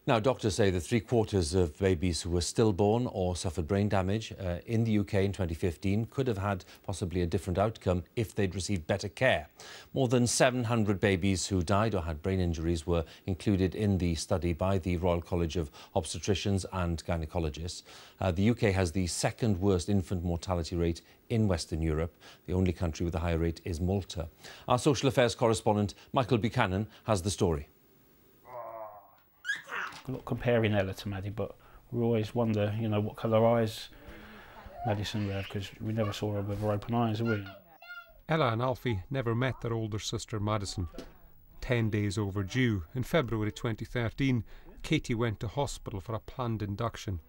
Now, doctors say that 3/4 of babies who were stillborn or suffered brain damage in the UK in 2015 could have had possibly a different outcome if they'd received better care. More than 700 babies who died or had brain injuries were included in the study by the Royal College of Obstetricians and Gynecologists. The UK has the second worst infant mortality rate in Western Europe. The only country with a higher rate is Malta. Our social affairs correspondent, Michael Buchanan, has the story. I'm not comparing Ella to Maddie, but we always wonder, you know, what colour eyes Madison would have, because we never saw her with her open eyes, have we? Ella and Alfie never met their older sister Madison. 10 days overdue, in February 2013, Katie went to hospital for a planned induction.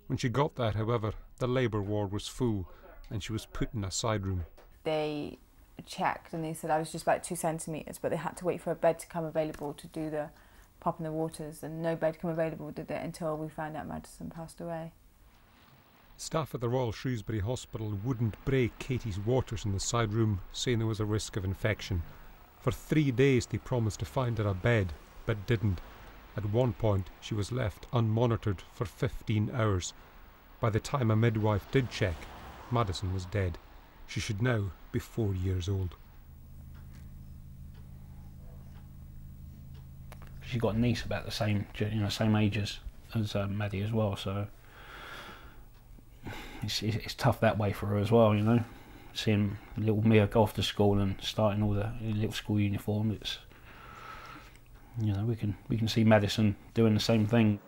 When she got there, however, the labour ward was full and she was put in a side room. They checked and they said I was just about 2 centimetres, but they had to wait for a bed to come available to do the pop in the waters, and no bed came available, did it, until we found out Madison passed away. Staff at the Royal Shrewsbury Hospital wouldn't break Katie's waters in the side room, saying there was a risk of infection. For 3 days they promised to find her a bed, but didn't. At one point she was left unmonitored for 15 hours. By the time a midwife did check, Madison was dead. She should now be 4 years old. She got a niece about the same, same age as Maddie as well, so it's tough that way for her as well, you know. Seeing little Mia go off to school and starting all the little school uniform, it's, you know, we can see Madison doing the same thing.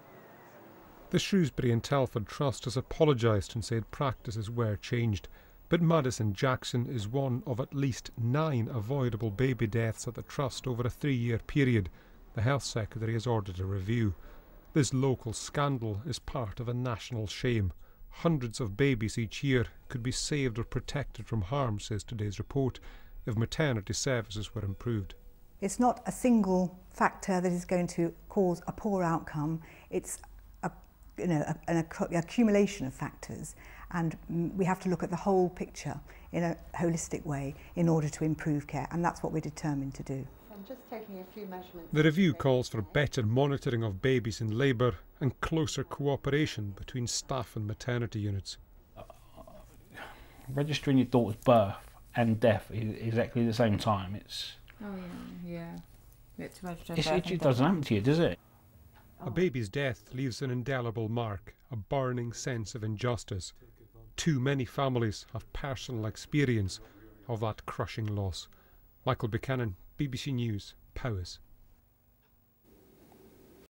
The Shrewsbury and Telford Trust has apologised and said practices were changed, but Madison Jackson is one of at least 9 avoidable baby deaths at the Trust over a 3-year period. The Health Secretary has ordered a review. This local scandal is part of a national shame. Hundreds of babies each year could be saved or protected from harm, says today's report, if maternity services were improved. It's not a single factor that is going to cause a poor outcome. It's an accumulation of factors, and we have to look at the whole picture in a holistic way in order to improve care, and that's what we're determined to do. I'm just taking a few measurements. The review calls for better monitoring of babies in labour and closer cooperation between staff and maternity units. Registering your daughter's birth and death is exactly the same time. It's it doesn't happen to you, does it? A baby's death leaves an indelible mark, a burning sense of injustice. Too many families have personal experience of that crushing loss. Michael Buchanan, BBC News, Powys.